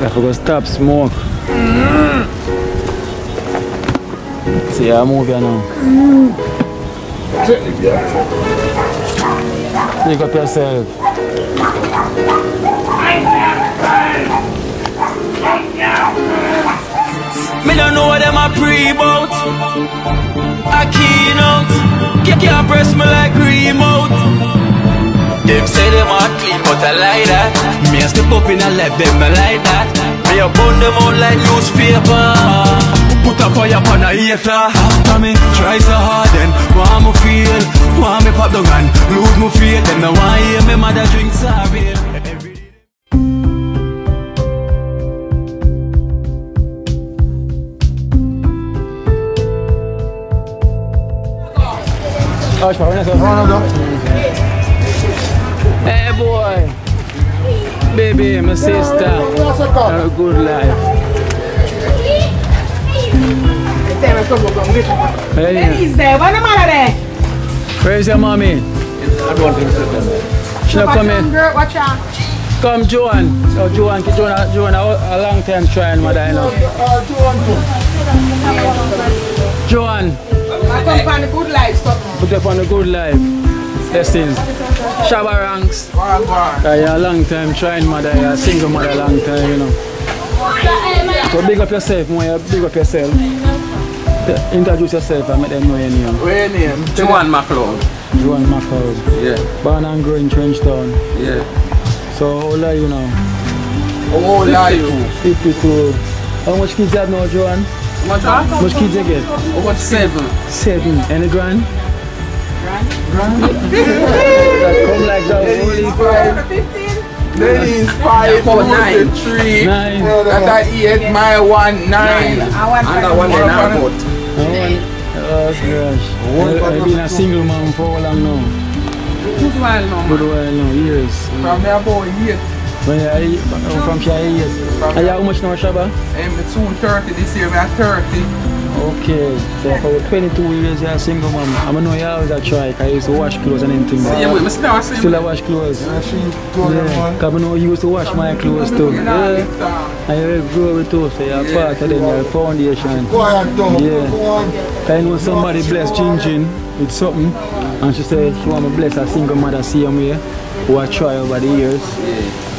I forgot to stop smoke. See, I move here now. Pick up yourself. Me don't know what them a pre about. A Kino, can't press me like remote. Them say them a clean, but I like that. Me a step up in a left, them I like that. Me a burn them out like newspaper. Put a fire on a hater. After me try so hard, then want me feel, want me pop down and lose me faith. Them no want hear me mother drink sorry. Hey boy, baby, my sister, have a good life. Hey, where's your mommy? She not coming. Come, Joan. So Joan a long time trying, mother, you know. Joan. I come on the good life, put up on the good life. Blessings. Shabba ranks. You're a long time trying, mother. You're a single mother, a long time, you know. So big up yourself, more. Big up yourself. Introduce yourself and make them know your name. What's your name? Joan McLeod. Joan McLeod. Yeah. Born and grown in Trenchtown. Yeah. So how old are you now? How old are you? 52. How much kids you have now, Joan? How much kids you get? About 7. 7. Any grand? Grand? That come like that. Only 5. Then is 5, 9, 3. 9. That 8, my 1, 9. And that one then I got. Oh gosh. I've been a single mom for how long now? Good while now. Good while now, years. From there about 8. From here 8. Are you how much now, Shabba? I'm soon 30 this year, I'm 30. Okay, so for 22 years you're a single mom. I know you always a try, because I used to wash clothes and anything. Still I wash clothes. Yeah, because I know you used to wash my clothes too. Yeah. And you grow it too, so you're part of them, you're a foundation. Yeah. Because I know somebody blessed Jin with something, and she said she want to bless a single mother same way, who I try over the years.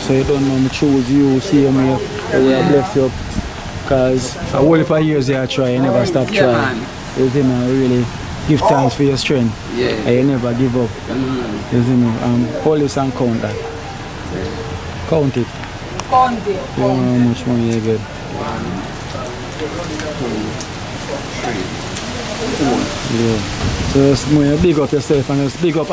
So you don't know me choose you same way, so I bless you. Because a whole heap of years you try, you never stop trying. You see me, really give thanks for your strength. And you never give up. You see me, hold this and count that. Count it. Count it. You know how much money you get. 1, 2, 3, 4. Yeah. So just big up yourself and just big up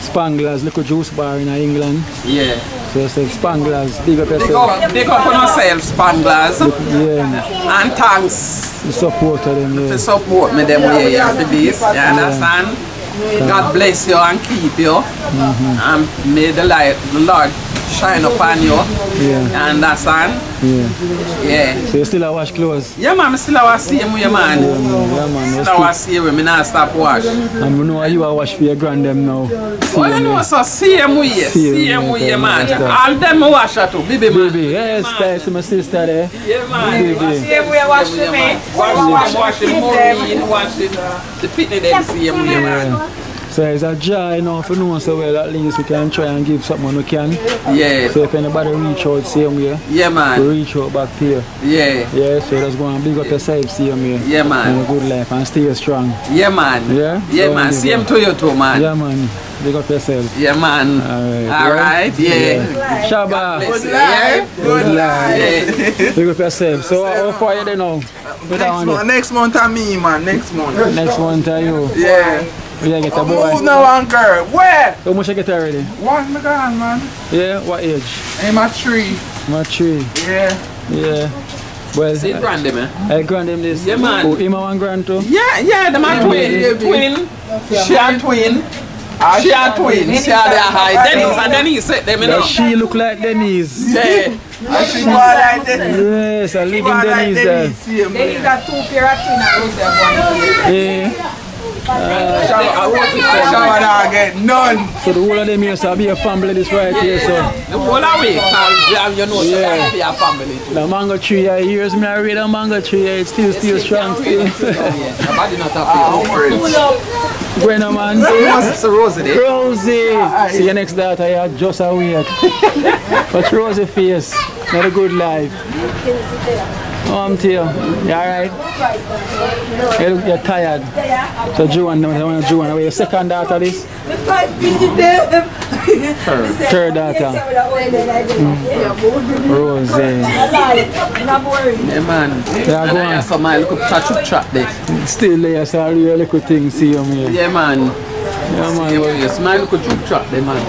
Spangler's little juice bar in England. Yeah. So you say Spangler's, big up yourself. Big up on yourself, Spangler's. Yeah. And thanks. The support of them, yeah. To support me them way you have to be. You understand? God bless you and keep you. And may the light, the Lord shine upon you. Yeah. Understand? Yeah. Yeah. So you still wash clothes? Yeah man, I still wash same way man. Yeah man. Still wash same way, I not stop wash. And I know you wash for your grand them now. Oh you know so same way. Same way man. All them wash too, baby man. Baby, yes, that's my sister there. Yeah man. Same way wash for me. Wash the Maureen, wash the pitney them same way man. So it's a joy now if you know so well at least we can try and give something we can. Yeah. So if anybody reach out same way, yeah man. We reach out back to you. Yeah. Yeah, so just go and big up yourself same way. Yeah man. And a good life and stay strong. Yeah man. Yeah? Yeah man. Same to you too man. Yeah man. Big up yourself. Yeah man. Alright. Yeah. Shabba. Good life. Good life. Yeah. Big up yourself. So how far are you there now? Next month are me man. Next month. Next month are you? Yeah. Yeah, get a boy. Move now, anchor. Where? How much you get already? 1 my God, man. Yeah, what age? I'm at 3. I'm at 3. Yeah. Yeah. Well, see grand them, I grand them this. Yeah, man. Oh, him a one grand too? Yeah, the man twin. She a twin. She a twin. She a the high. Denise set them, you know. She look like Denise. Yeah. And she more like Denise. Yes, I live in Denise there. Denise got 2 pair of twins and Rose have 1 pair. Yeah. Shower not get none. So the whole of them here so be a family this right here, so. The whole away, because you know, Yeah. be a family. The mango tree here, years me I read a mango tree here, it's still strong still. Nobody not happy. Bueno man. It's a Rosie there. Rosie! See your next daughter here, just a weird. But Rosie face, not a good life. Oh, I'm to you. You alright? You're tired. So Joanne, I want to Joanne. Are you your second daughter this? Third daughter. Rosie. Yeah, man. Yeah, go on. So my little touch trap there. Still there, so I really little thing see you here. Yeah, man. Yeah, man. Yes, my little juke trap there, man.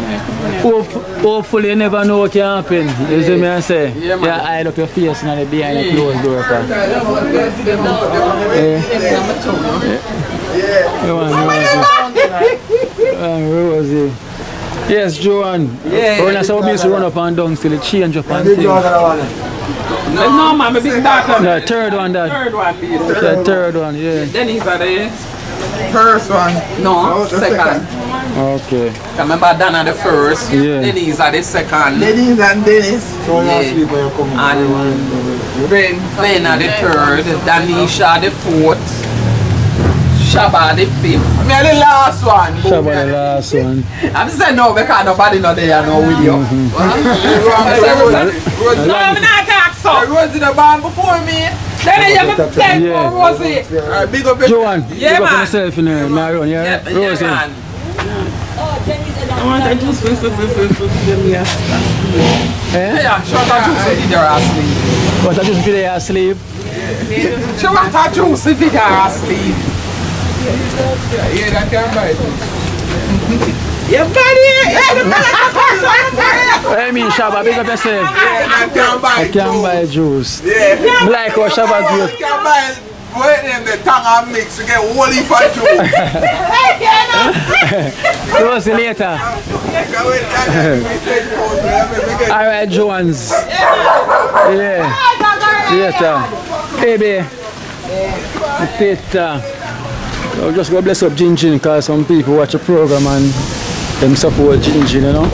Hopefully you never know what can happen. You see me I say? Yeah, man. You hide up your face and the behind the closed door. Rosie. Yes, Joanne. Yeah. When I saw me run up and down till it change up and things. No, man, my big daughter. No, third one that. Third one, please. The third one, yeah. Then he's at the First one. no, second. Okay. Remember Dana the first, Yeah. Denise at the second, Dennis and Dennis. So you Yeah. sleep when you come in. and Ben at the third, Danisha the fourth, Shabba the fifth. Me are the last one. Shabba the last one. I'm saying no because nobody know they are no with you. Rose No, I'm not talking so. in the band before me. Then you have to take Yeah. for Rosie. Big up your Joanne, Yeah, big up man. yourself in there, my run, yeah? Rosie. man. I want to juice for them here. Eh? Yeah, shut up juice if you're asleep. But I just feel they are asleep. Shut up juice if you're asleep. Yeah, that can buy it. Your body! I mean, Shabba, big up yourself. That can buy I it. can buy juice. Yeah. Like or Shabba juice. Can buy it. Wait them the tongue and mix to get whole heap of juice. Rosie later. Alright, Jones. Yeah. Later. Baby. Later. I'll just go bless up Jinjin because some people watch the program and them support Jinjin, you know.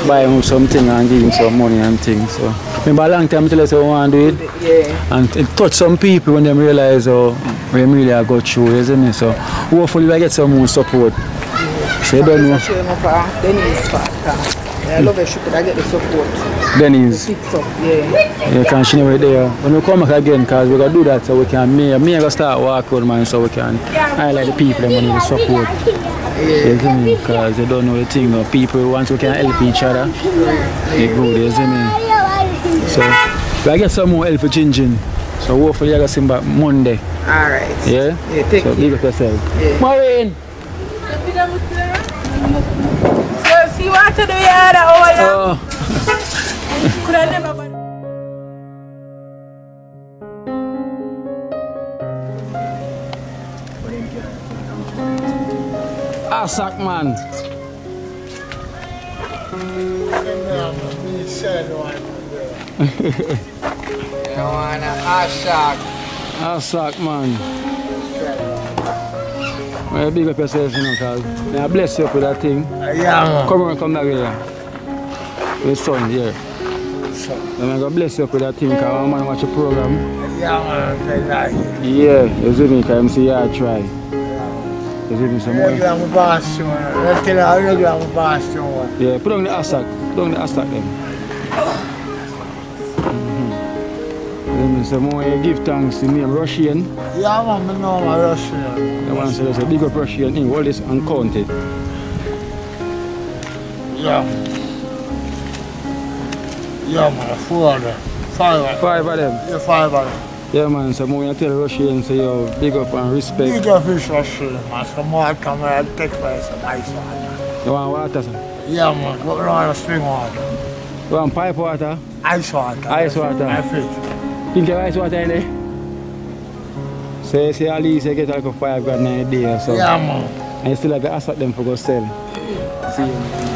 Buy him something and give him some money and things. So remember a long time I tell us how I want to do it. Yeah. And it touch some people when they realize how we really are go through, isn't it? So hopefully we get some more support. So you don't know. I love it, she could get the support. Denise. Fix up, yeah. Yeah, can she never there. When we come back again, because we're going to do that so we can, me going to start walking man so we can highlight the people that need the support. Yeah. Because they don't know the thing, no. People once we can help each other, they good, you see me? So, we get some more help for Jinjin. So hopefully I got him back Monday. Alright. Yeah? Yeah, take so it. big up yourself. Yeah. Maureen! So, see what to do here, Oh. could I never... Asak man. You want a hashtag. Asak man. Well, big up yourself, you know, because I bless you up with that thing. Yeah, man. Come on, come back here. Your son here. I'm going to bless you up with that thing because I want to watch the program. Yeah, man. I like it. Yeah, you see me, because I'm see you try. You see me some more. I'm boss, man. Let's get out of the boss, man. Yeah, put on the Asak. Put on the Asak then. So more you give thanks to me, I'm Russian. Yeah, man, I know I'm Russian. I want to say there's a big up Russian thing, all this uncounted. Yeah. Yeah, man, 4 of them. 5 of them. 5 of them. Yeah, 5 of them. Yeah, man, so more you tell Russians, say yo, big up and respect. Big up is Russian, man. Some more come and take for some ice water. You want water, sir? Yeah, man, go around spring water. You want pipe water? Ice water. Ice water. I fridge. Think of ice water in there? So you say at least you get like a 5 grand a day or so. Yeah, man. And you still have to ask them for go sell. See?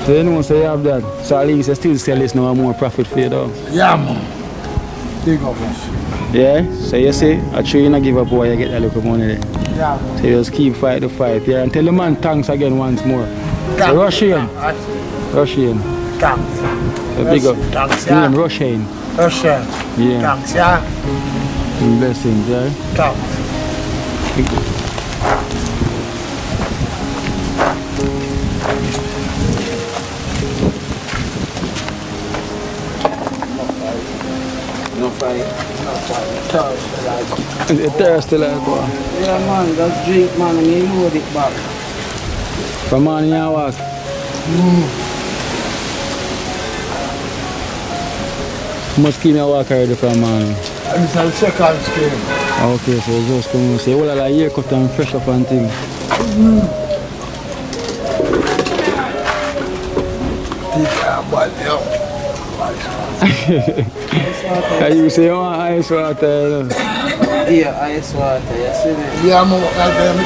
So you know, so you have that. So at least you still sell this now more profit for you though. Yeah, man. Big up us. Yeah? So you see, I try you not give up why you get that little money there. Yeah. So you just keep fight the fight here and tell the man thanks again once more. So rush in. Rush in. Thanks. So big up. Thanks, yeah. Name rush in. Rush in. Yeah. Thanks, yeah. Blessings, yeah. Thanks. Big up. No fight. It's thirsty like what? Yeah, man, just drink, man, and you load it back. From morning you walk? Must keep me walk already from morning. It's a second scheme. Okay, so you just come and say, well, I like haircut and fresh up and things. You say you want ice water? Yeah, ice water, you see me? Yeah, I'm going to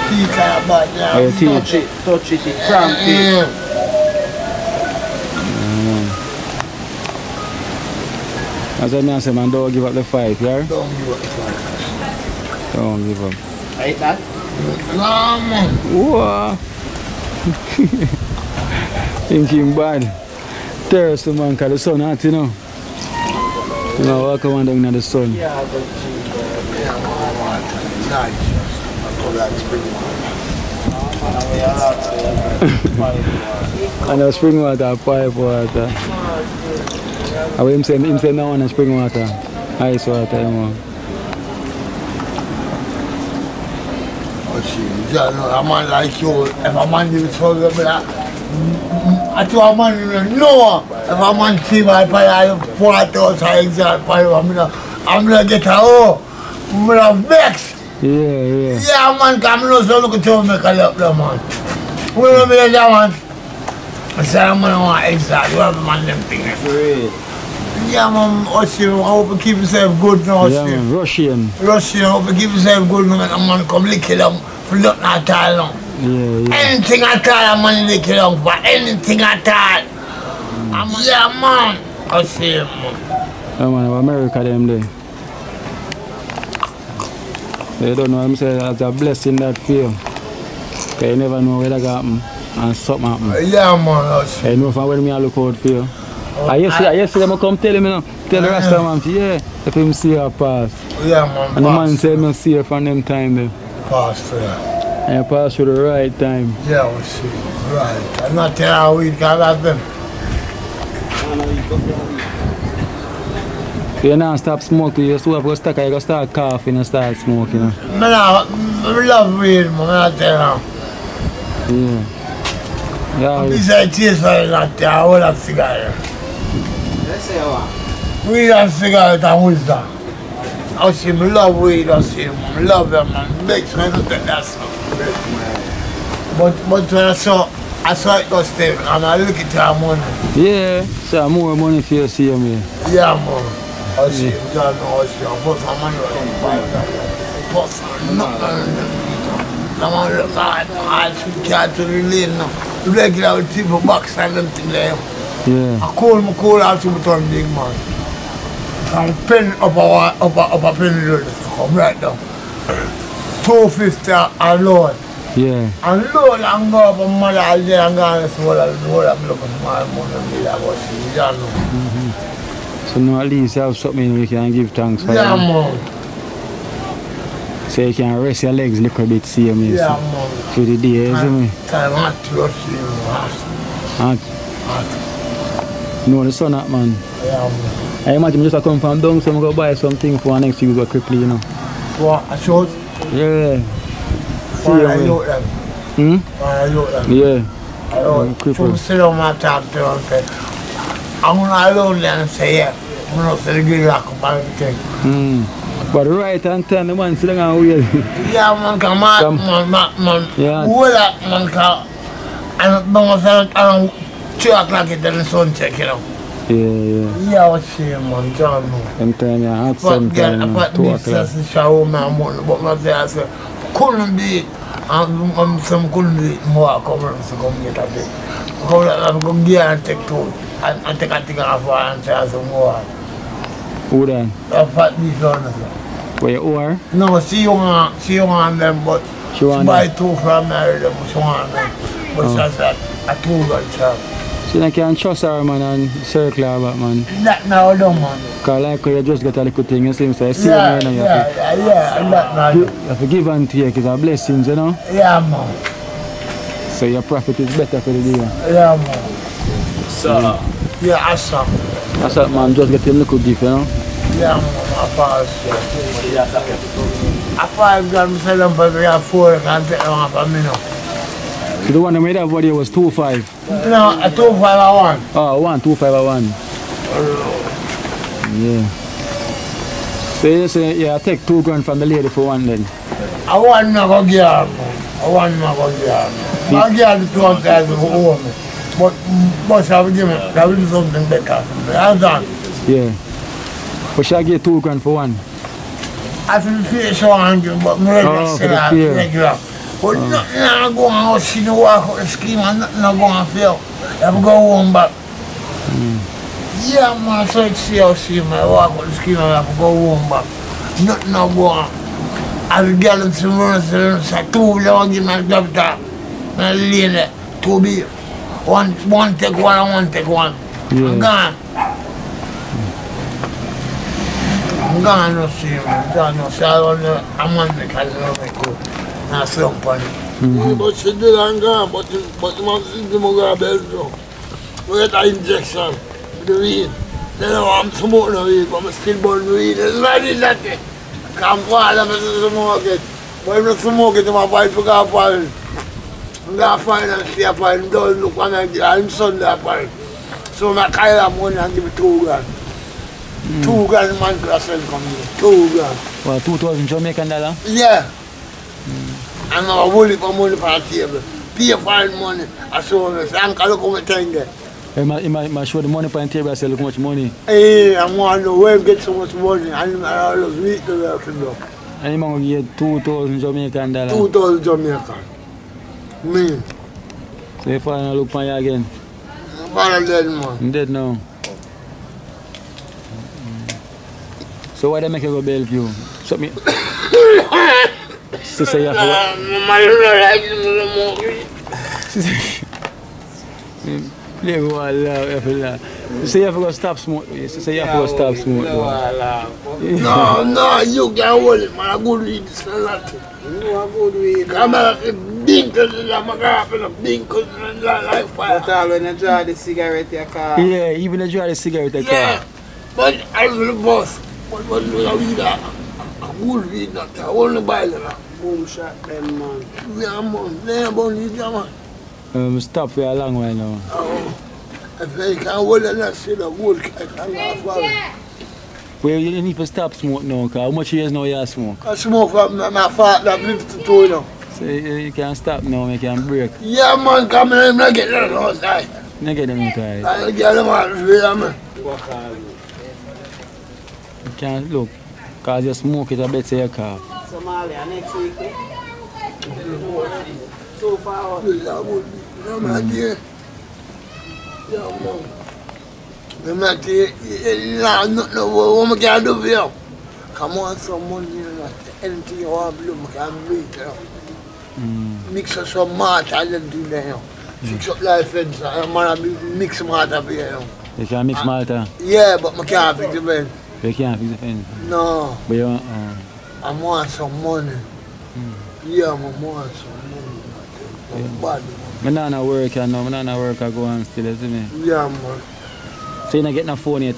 teeth like that. Oh, your teeth? Touch it, it cramp it. That's what I say, man, don't give up the fight, yeah? Don't give up the fight. Don't give up. Right, that? No, man. Whoa! Thinking bad. Thirsty, man, because the sun hot, you know. You know, walk around down in the sun. Yeah, but Nice. I call that spring water. And the spring water, pipe water. And him say now on spring water, ice water, you know. Oh, see, you know, a man like you, if a man do so, I told a man, no, if a man see my fire, pour it outside, exact fire, I'm gonna get a oh, I'm gonna vex. Yeah. Yeah, man, come on, so look at you, make a look, man. Who will be that, man? I said, I'm gonna want exact, you have a man, them things. Yeah, man, Oshie, I hope you keep yourself good now, Yeah, man, Russian. I hope you keep yourself good now, man, come lick it up, for nothing at all now. Yeah. Anything at all, man, lick it up for anything at all. Yeah, man, Oshie, man. Yeah, man, America, them there. They don't know what I'm saying, that's a blessing that feel. Because you never know where that happen and something happen. Yeah, man, Oshie. You know from when I look out for you. I yesterday I come tell him, you know, tell the rest of them, yeah, if him see her pass. Yeah, man, And the man said no see her from them time there. Pass for that. And you pass through the right time. Yeah, Oshie, right. I'm not telling how we can have them. You don't stop smoking, you still have to start, you go start coughing and start smoking. You know? I love weed, man, I tell you. Yeah. Besides taste for it, I will have cigarette. let's say what? Weed and cigarette and wisdom. I see, I love weed, I see, I love them, man. Makes me look at that stuff. But when I saw it go step, and I look at our money. Yeah, so more money for you, see me. Yeah, man. I see, I don't know, I see, I put my money on $5. But nothing. I want to look at it, I should catch to the lane now. Regular with people box and them thing there. Yeah. I call out to turn big man. And pen up a penny road, come right down. 250 a load. Yeah. And load and go up and mother all day and go and swallow I'm looking for my money that was you know. So now at least you have something you can give thanks for. Yeah, man. So you can rest your legs a little bit, see me. Yeah, so, man. through the day, isn't it? Time hot to see you, hot. No, the sun up, man. Yeah, man. I imagine just come from down, so I'm going to buy something for next week go quickly, you know. What, a short? Yeah. See Why you, I man. look them? Why I look them? Yeah. I don't Cripple. sit on my top there and say, I'm going to alone there and say, yeah, I'm going to say, give you up and everything. But right hand turn, the man sitting and wait. Yeah, man, come on, man. Yeah. Hold up, man, come. And I'm around 2 o'clock in the sun check, you know. Yeah. Yeah, what's she, man, John, man. Sometime you hot, But sometime I put 2 this o'clock. as a shower, man, but my dad said, couldn't be it. And some couldn't be it more, I come around to come get a bit. I come get and take two. And take a thing off and say some more. Who then? I put these on. Where you are? No, she young and them, but She want buy 2 from me already, but she want me. But she said, a 2-gun shop. So you can't trust her, man, and circle her back, man. That now I don't, man. Because like you just get a little thing, you see, so you see Yeah, her, you and that now. you have to give and take, it's a blessing, you know? Yeah, man. So your profit is better for the day. Yeah, man. So, Yeah, I saw. That's what, man, just get him a little gift, you know? Yeah, man, I pass. I 5 grand sell them for me, 4 can take them off for me now. So the one that made that body was 2.5. No, a 2 5 I want. Oh, 2.5. Yeah. So you say, yeah, I take 2 grand from the lady for one then. I want me to go get her, man. I want me to go get her. I get her the 2,000 for over me. But I will give me, I will do something better. That's done. Yeah. But shall I get 2 grand for one? I feel feel so angry, but I'm ready to say that. Regular. But nothing I go out, see the walk out the scheme and nothing I go and feel. I have to go home back. Yeah, man, so it's see how see me. I walk out the scheme and I have to go home back. Nothing I go on. As a girl in some runs, say 2 they want to give me a job top. And I lay there, 2 beer. One take one and one take one. Yeah. I'm gone. I'm gone, no see me. I'm gone, no see. I'm on the casino, I go. Now slump on it. But she did and gone, but the man said to me, go to bed now. We get an injection with the weed. Then I'm smoking the weed, but I'm still burning the weed. It's like that thing. Come fall, I'm smoke it. But if I smoke it, I'm going to go fall. I'm going to find and stay for him. Don't look when I get him Sunday for him. So I call him money and give him 2 grand. 2 grand man could have sent from me. 2 grand. Well, 2,000 Jamaican dollar? Yeah. And I hold it for money for the table. Pay for him money. I saw him. I said, Uncle, look how much time there. He might show the money on the table and say, look how much money. Hey, I want to know where he get so much money. And I always meet the work to do. And he man get 2,000 Jamaican dollar. 2,000 Jamaican. Me. So if I look on you again? My father dead, man. I'm dead now. So why they make you go Bellevue? So me... Sister, you have to... Play go all loud, you have to laugh. You say you have to go stop smoke. You say you have to go stop smoke. No, you can't hold it, man. I go to eat this and that. No, I go to eat. I'm a big cousin, I'm a big cousin, like fire. But all when you draw the cigarette in your car. Yeah, even if you draw the cigarette in your car. Yeah, but I was the boss. But when I weed that, I would weed that. I want to buy that. Boom shot them, man. Yeah, man. They ain't about it, man. Stop for a long while now. If I can't hold it, I say the wood, I can't follow. Well, you need to stop smoke now, because how much years now you smoke? I smoke from my father, 52 now. So you can't stop now, you can break. Yeah, man, come in and get them outside. You get them outside. I get them out of here, man. You can't look, because you smoke it, I bet say you cough. Somalia next week. So far out. Yeah, man, yeah. Yeah, man. I'm not here. What I can do for you? Come on, some money, anything you want to do, I can do it. Mix up some matter and then do that. Fix up life fence, I'm going to mix matter for you. You can mix Malta? Yeah, but I can't fix the fence. You can't fix the fence? No. But you want... I want some money. Yeah, I want some money. I'm bad, man. I'm not work now, I'm not work, I go on still, isn't it? Yeah, man. So you're not getting a phone yet?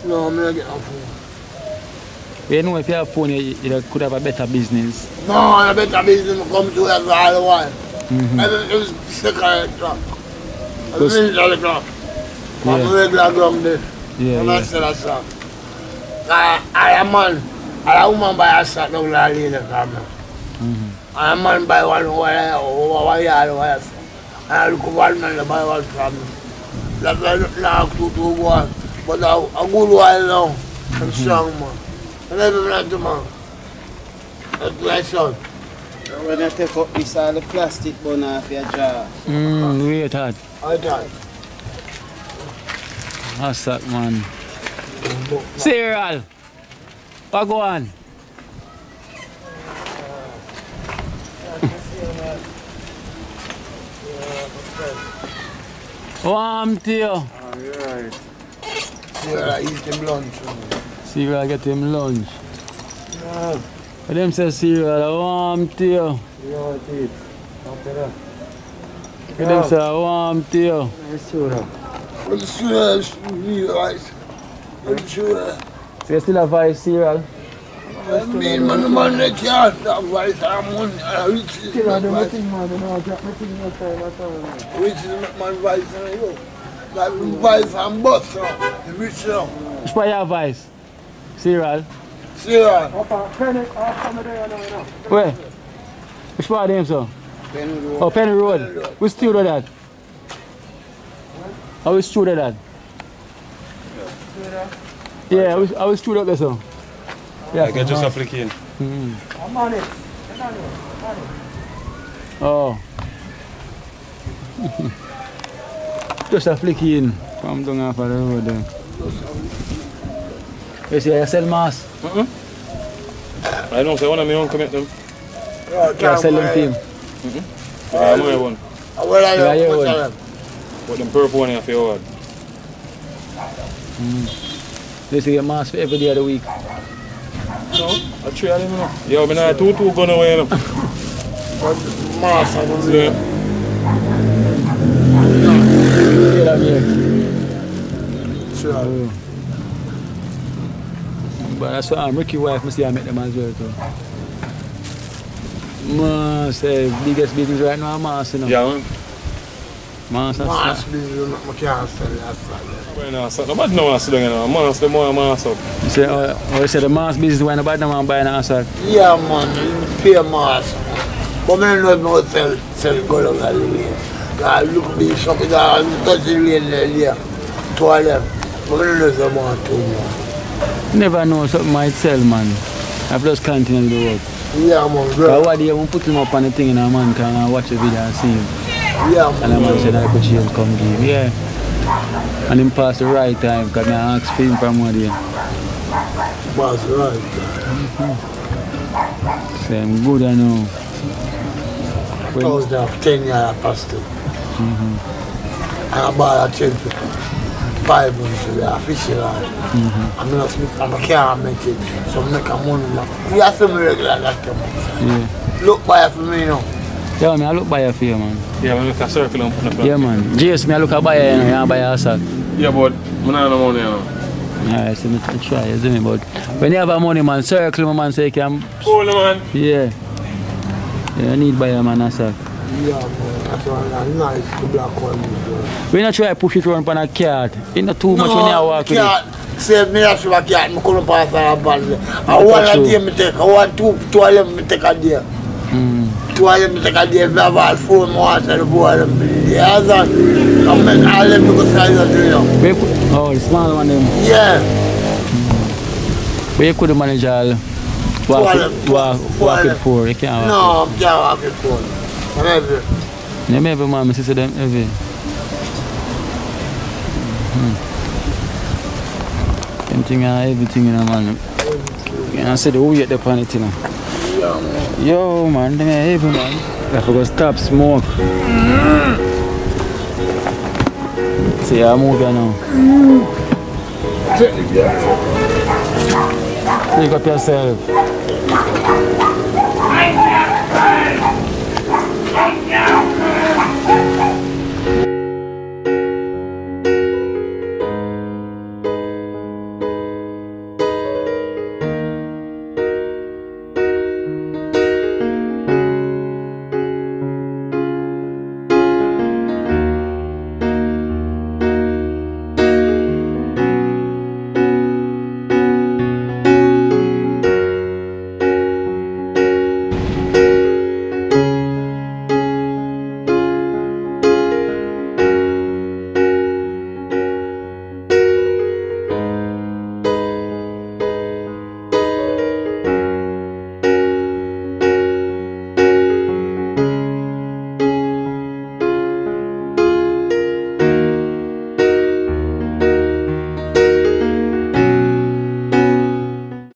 No, I'm not getting a phone. You know if you have a phone, you could have a better business. No, a better business come to us all the while. Everything's second o'clock. Everything's all o'clock. I'm a regular drum there. Yeah, I said that song. I am man. I am woman buy a sack now that lady come. I am man buy one wire. I look at one man to buy one from me. That's why I don't like to one. But a good while now. I'm strong, man. I never like to, man. That's my son. When you take up this all the plastic bun off your jaw. Wait hard. I died. That's that, man. Serial. What go on? Warm to you. Alright. Cereal eat him lunch. Cereal get him lunch. Yeah. But them say cereal warm to you. Yeah, it is. After that. But them say warm to you. Nice cereal. Well, cereal is real rice. Well, cereal. So you still have vice cereal? I mean, man, they can't have rice and money. Riches Still have make rice. nothing, man. They don't drop nothing no time at all. Riches make man rice and you. Like rice and butter. The rich now. Which part you have vice? Cereal? Cereal. Where? Which part of them, sir? Penny Road. Oh, Penny Road. Which studio that? How is studio that? Yeah, I was studio there, sir. Yeah, I get just a flick in. I'm on it. Oh. Just a flick in from down off of the road there. You see, I sell mass. I don't say one of my own commit them. Yeah, sell them film. I'm my one. Where are Yeah, you? yeah, But them purple one I feel hard. You see, a mass for every day of the week. No, I try them now. Yo, I'm not two gun away now. Mass. Yeah. Get up here. Cereal. But that's why Ricky wife must see I met them as well too. Mass, biggest business right now, Mass, you know. Yeah, man. Mass, Mass business, I can't sell that. Well, no, so nobody know what's doing now. Mass, the more mass up. you say, you say the mass business when nobody no one buying an asset. Yeah, man, you pay mass. But I don't know sell gold on the lane. I look at the shop, I touch the lane there. Two of them. But I don't know if I want to, man. Never know something might sell, man. I've just continue to do work. Yeah, man, But bro. what do you put him up on the thing in a man can I watch the video and see him. Yeah, And the man. man said I could change come give. Yeah. And him pass the right time because I asked for him from what day. That's right. Say I'm good I know. I was there 10 years past it. And I bought a 10 5 months to the official line. I can't make it. So I make a money, man. You have to be regular that time. Yeah. Look by it for me now. Yeah, man, I look by you for you, man. Yeah, man, look a circle and put the plan. Yeah, man. Jace, me I look at buy you, you know, buy a sack. Yeah, but I don't have no money now. Alright, so I try, you see me, but when you have a money, man, circle my man so you can, Cool, man. yeah. Yeah, I need buy a man a sack. Yeah, man. That's why I'm nice to black one. When I try to push it around on a card, it's not too much when you walk with it. Save me as a cat, I couldn't pass on a band. I want a day I take, I want two of them I take a day. Two of them I take a day, I have all 4 months and the boy them. The other, I make all them to go size of them. Oh, the small one them. Yeah. But you couldn't manage all walk it 4, you can't walk No, I can't walk it 4. Maybe. it. Yeah, maybe man, my sister them heavy. Everything and everything in a man. You can see the weight upon it, you know. Yeah, man. Yo, man, them are heavy, man. I forgot stop smoke. See, I move here now. Take up yourself.